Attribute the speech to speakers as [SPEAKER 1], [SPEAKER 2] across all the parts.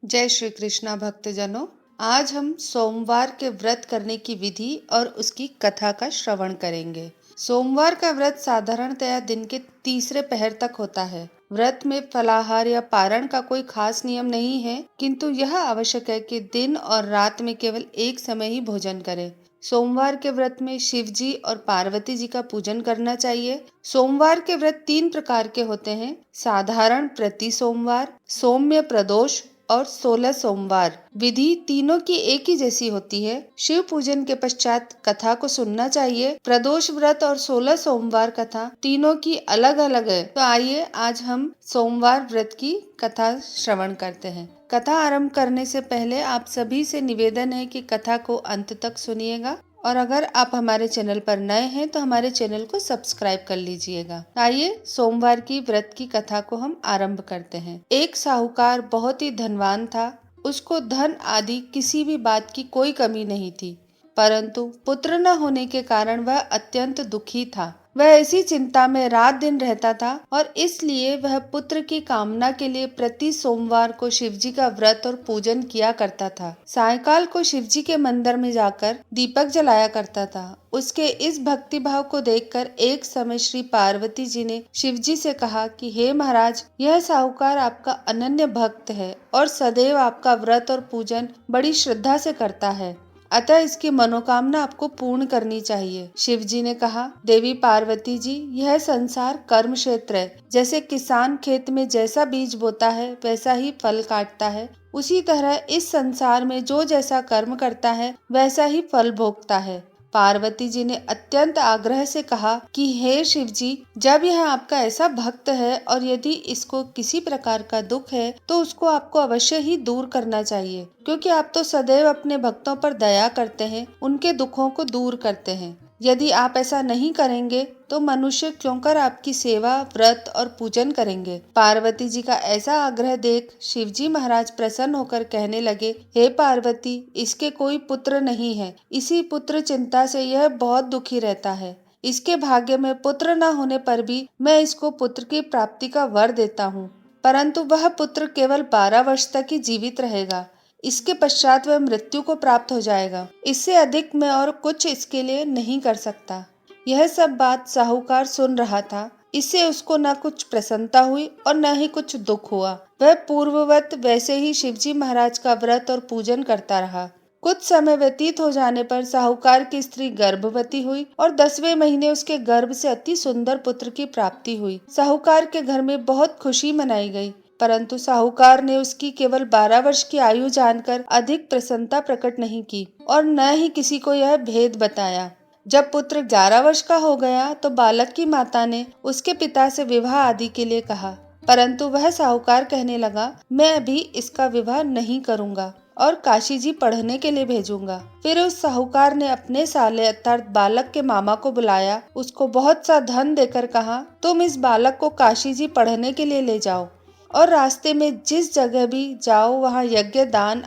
[SPEAKER 1] जय श्री कृष्णा भक्तजनों। आज हम सोमवार के व्रत करने की विधि और उसकी कथा का श्रवण करेंगे। सोमवार का व्रत साधारणतया दिन के तीसरे पहर तक होता है। व्रत में फलाहार या पारण का कोई खास नियम नहीं है, किंतु यह आवश्यक है कि दिन और रात में केवल एक समय ही भोजन करें। सोमवार के व्रत में शिव जी और पार्वती जी का पूजन करना चाहिए। सोमवार के व्रत 3 प्रकार के होते हैं: साधारण प्रति सोमवार, सौम्य प्रदोष और 16 सोमवार। विधि तीनों की एक ही जैसी होती है। शिव पूजन के पश्चात कथा को सुनना चाहिए। प्रदोष व्रत और 16 सोमवार कथा तीनों की अलग अलग है। तो आइए आज हम सोमवार व्रत की कथा श्रवण करते हैं। कथा आरंभ करने से पहले आप सभी से निवेदन है कि कथा को अंत तक सुनिएगा, और अगर आप हमारे चैनल पर नए हैं तो हमारे चैनल को सब्सक्राइब कर लीजिएगा। आइए सोमवार की व्रत की कथा को हम आरंभ करते हैं। एक साहूकार बहुत ही धनवान था। उसको धन आदि किसी भी बात की कोई कमी नहीं थी, परंतु पुत्र न होने के कारण वह अत्यंत दुखी था। वह ऐसी चिंता में रात दिन रहता था और इसलिए वह पुत्र की कामना के लिए प्रति सोमवार को शिवजी का व्रत और पूजन किया करता था। सायंकाल को शिवजी के मंदिर में जाकर दीपक जलाया करता था। उसके इस भक्ति भाव को देखकर एक समय श्री पार्वती जी ने शिवजी से कहा कि हे महाराज, यह साहूकार आपका अनन्य भक्त है और सदैव आपका व्रत और पूजन बड़ी श्रद्धा से करता है, अतः इसकी मनोकामना आपको पूर्ण करनी चाहिए। शिव जी ने कहा, देवी पार्वती जी, यह संसार कर्म क्षेत्र है। जैसे किसान खेत में जैसा बीज बोता है वैसा ही फल काटता है, उसी तरह इस संसार में जो जैसा कर्म करता है वैसा ही फल भोगता है। पार्वती जी ने अत्यंत आग्रह से कहा कि हे शिव जी, जब यह आपका ऐसा भक्त है और यदि इसको किसी प्रकार का दुख है तो उसको आपको अवश्य ही दूर करना चाहिए, क्योंकि आप तो सदैव अपने भक्तों पर दया करते हैं, उनके दुखों को दूर करते हैं। यदि आप ऐसा नहीं करेंगे तो मनुष्य क्यों कर आपकी सेवा, व्रत और पूजन करेंगे। पार्वती जी का ऐसा आग्रह देख शिवजी महाराज प्रसन्न होकर कहने लगे, हे पार्वती, इसके कोई पुत्र नहीं है। इसी पुत्र चिंता से यह बहुत दुखी रहता है। इसके भाग्य में पुत्र न होने पर भी मैं इसको पुत्र की प्राप्ति का वर देता हूँ, परंतु वह पुत्र केवल 12 वर्ष तक ही जीवित रहेगा। इसके पश्चात वह मृत्यु को प्राप्त हो जाएगा। इससे अधिक मैं और कुछ इसके लिए नहीं कर सकता। यह सब बात साहूकार सुन रहा था। इससे उसको न कुछ प्रसन्नता हुई और न ही कुछ दुख हुआ। वह पूर्ववत वैसे ही शिवजी महाराज का व्रत और पूजन करता रहा। कुछ समय व्यतीत हो जाने पर साहूकार की स्त्री गर्भवती हुई और 10वें महीने उसके गर्भ से अति सुंदर पुत्र की प्राप्ति हुई। साहूकार के घर में बहुत खुशी मनाई गई, परंतु साहूकार ने उसकी केवल 12 वर्ष की आयु जानकर अधिक प्रसन्नता प्रकट नहीं की और न ही किसी को यह भेद बताया। जब पुत्र 11 वर्ष का हो गया तो बालक की माता ने उसके पिता से विवाह आदि के लिए कहा, परंतु वह साहूकार कहने लगा, मैं अभी इसका विवाह नहीं करूंगा और काशी जी पढ़ने के लिए भेजूंगा। फिर उस साहूकार ने अपने साले अर्थात बालक के मामा को बुलाया, उसको बहुत सा धन देकर कहा, तुम इस बालक को काशी जी पढ़ने के लिए ले जाओ और रास्ते में जिस जगह भी जाओ वहाँ यज्ञ, दान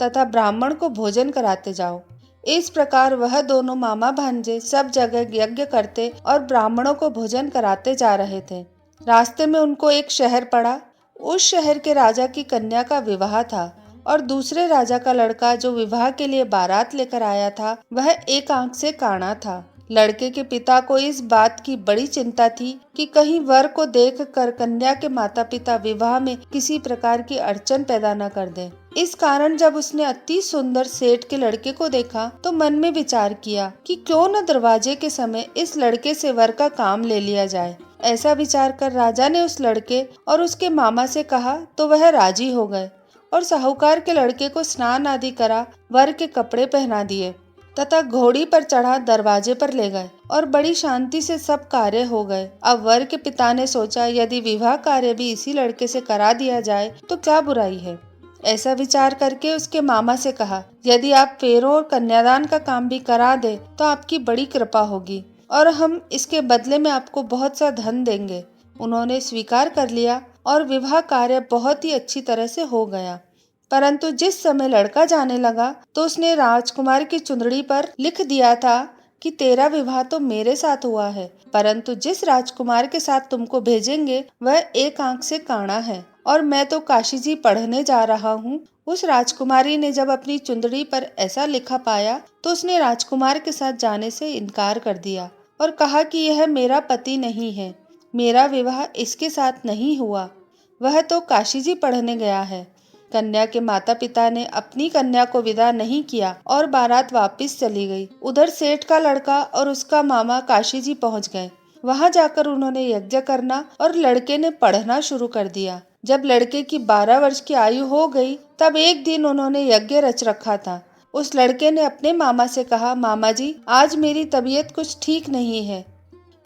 [SPEAKER 1] तथा ब्राह्मण को भोजन कराते जाओ। इस प्रकार वह दोनों मामा भांजे सब जगह यज्ञ करते और ब्राह्मणों को भोजन कराते जा रहे थे। रास्ते में उनको एक शहर पड़ा। उस शहर के राजा की कन्या का विवाह था और दूसरे राजा का लड़का जो विवाह के लिए बारात लेकर आया था वह एक आंख से काना था। लड़के के पिता को इस बात की बड़ी चिंता थी कि कहीं वर को देखकर कन्या के माता पिता विवाह में किसी प्रकार की अड़चन पैदा न कर दें। इस कारण जब उसने अति सुंदर सेठ के लड़के को देखा तो मन में विचार किया कि क्यों न दरवाजे के समय इस लड़के से वर का काम ले लिया जाए। ऐसा विचार कर राजा ने उस लड़के और उसके मामा से कहा तो वह राजी हो गए और साहूकार के लड़के को स्नान आदि करा, वर के कपड़े पहना दिए तथा घोड़ी पर चढ़ा दरवाजे पर ले गए और बड़ी शांति से सब कार्य हो गए। अब वर के पिता ने सोचा, यदि विवाह कार्य भी इसी लड़के से करा दिया जाए तो क्या बुराई है। ऐसा विचार करके उसके मामा से कहा, यदि आप फेरों और कन्यादान का काम भी करा दे तो आपकी बड़ी कृपा होगी और हम इसके बदले में आपको बहुत सा धन देंगे। उन्होंने स्वीकार कर लिया और विवाह कार्य बहुत ही अच्छी तरह से हो गया। परंतु जिस समय लड़का जाने लगा तो उसने राजकुमार की चुंदड़ी पर लिख दिया था कि तेरा विवाह तो मेरे साथ हुआ है, परंतु जिस राजकुमार के साथ तुमको भेजेंगे वह एक आंख से काना है और मैं तो काशी जी पढ़ने जा रहा हूँ। उस राजकुमारी ने जब अपनी चुंदड़ी पर ऐसा लिखा पाया तो उसने राजकुमार के साथ जाने से इनकार कर दिया और कहा कि यह मेरा पति नहीं है, मेरा विवाह इसके साथ नहीं हुआ, वह तो काशी जी पढ़ने गया है। कन्या के माता पिता ने अपनी कन्या को विदा नहीं किया और बारात वापस चली गई। उधर सेठ का लड़का और उसका मामा काशी जी पहुंच गए। वहां जाकर उन्होंने यज्ञ करना और लड़के ने पढ़ना शुरू कर दिया। जब लड़के की 12 वर्ष की आयु हो गई तब एक दिन उन्होंने यज्ञ रच रखा था। उस लड़के ने अपने मामा से कहा, मामा जी आज मेरी तबीयत कुछ ठीक नहीं है।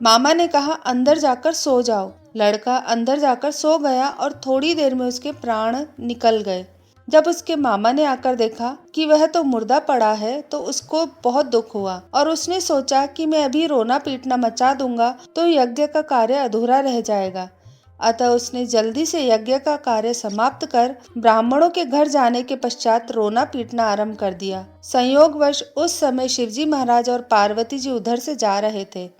[SPEAKER 1] मामा ने कहा, अंदर जाकर सो जाओ। लड़का अंदर जाकर सो गया और थोड़ी देर में उसके प्राण निकल गए। जब उसके मामा ने आकर देखा कि वह तो मुर्दा पड़ा है तो उसको बहुत दुख हुआ और उसने सोचा कि मैं अभी रोना पीटना मचा दूंगा तो यज्ञ का कार्य अधूरा रह जाएगा। अतः उसने जल्दी से यज्ञ का कार्य समाप्त कर ब्राह्मणों के घर जाने के पश्चात रोना पीटना आरंभ कर दिया। संयोगवश उस समय शिवजी महाराज और पार्वती जी उधर से जा रहे थे।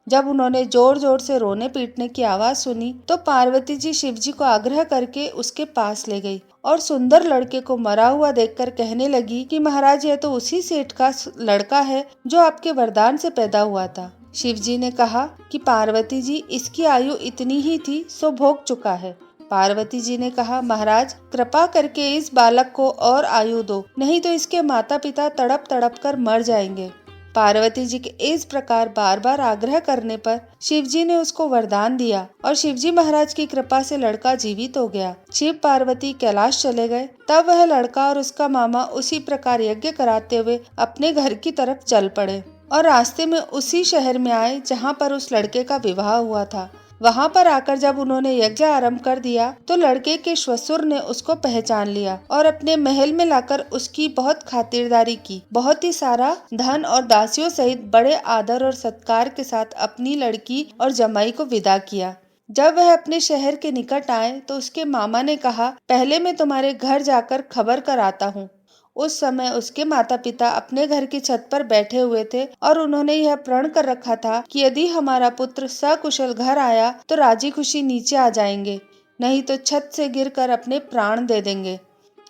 [SPEAKER 1] जब उन्होंने जोर जोर से रोने पीटने की आवाज सुनी तो पार्वती जी शिवजी को आग्रह करके उसके पास ले गई और सुंदर लड़के को मरा हुआ देखकर कहने लगी कि महाराज यह तो उसी सेठ का लड़का है जो आपके वरदान से पैदा हुआ था। शिवजी ने कहा कि पार्वती जी इसकी आयु इतनी ही थी सो भोग चुका है। पार्वती जी ने कहा, महाराज कृपा करके इस बालक को और आयु दो, नहीं तो इसके माता पिता तड़प तड़प कर मर जाएंगे। पार्वती जी के इस प्रकार बार बार आग्रह करने पर शिवजी ने उसको वरदान दिया और शिवजी महाराज की कृपा से लड़का जीवित हो गया। शिव पार्वती कैलाश चले गए। तब वह लड़का और उसका मामा उसी प्रकार यज्ञ कराते हुए अपने घर की तरफ चल पड़े और रास्ते में उसी शहर में आए जहाँ पर उस लड़के का विवाह हुआ था। वहां पर आकर जब उन्होंने यज्ञ आरंभ कर दिया तो लड़के के श्वशुर ने उसको पहचान लिया और अपने महल में लाकर उसकी बहुत खातिरदारी की। बहुत ही सारा धन और दासियों सहित बड़े आदर और सत्कार के साथ अपनी लड़की और जमाई को विदा किया। जब वह अपने शहर के निकट आए तो उसके मामा ने कहा, पहले मैं तुम्हारे घर जाकर खबर कर आता हूँ। उस समय उसके माता पिता अपने घर की छत पर बैठे हुए थे और उन्होंने यह प्रण कर रखा था कि यदि हमारा पुत्र सकुशल घर आया तो राजी खुशी नीचे आ जाएंगे, नहीं तो छत से गिरकर अपने प्राण दे देंगे।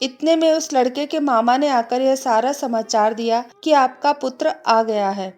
[SPEAKER 1] इतने में उस लड़के के मामा ने आकर यह सारा समाचार दिया कि आपका पुत्र आ गया है,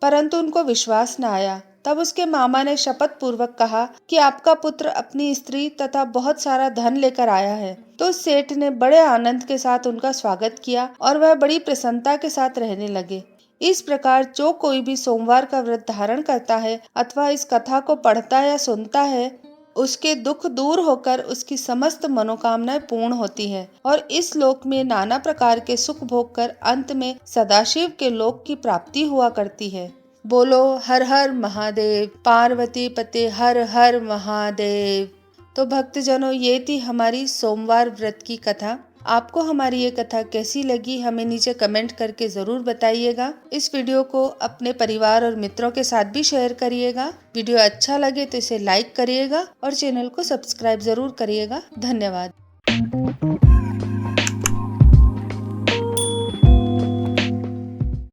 [SPEAKER 1] परंतु उनको विश्वास न आया। तब उसके मामा ने शपथ पूर्वक कहा कि आपका पुत्र अपनी स्त्री तथा बहुत सारा धन लेकर आया है। तो सेठ ने बड़े आनंद के साथ उनका स्वागत किया और वह बड़ी प्रसन्नता के साथ रहने लगे। इस प्रकार जो कोई भी सोमवार का व्रत धारण करता है अथवा इस कथा को पढ़ता या सुनता है, उसके दुख दूर होकर उसकी समस्त मनोकामनाएं पूर्ण होती है और इस लोक में नाना प्रकार के सुख भोग कर अंत में सदाशिव के लोक की प्राप्ति हुआ करती है। बोलो हर हर महादेव, पार्वती पते हर हर महादेव। तो भक्तजनों, ये थी हमारी सोमवार व्रत की कथा। आपको हमारी ये कथा कैसी लगी हमें नीचे कमेंट करके जरूर बताइएगा। इस वीडियो को अपने परिवार और मित्रों के साथ भी शेयर करिएगा। वीडियो अच्छा लगे तो इसे लाइक करिएगा और चैनल को सब्सक्राइब जरूर करिएगा। धन्यवाद।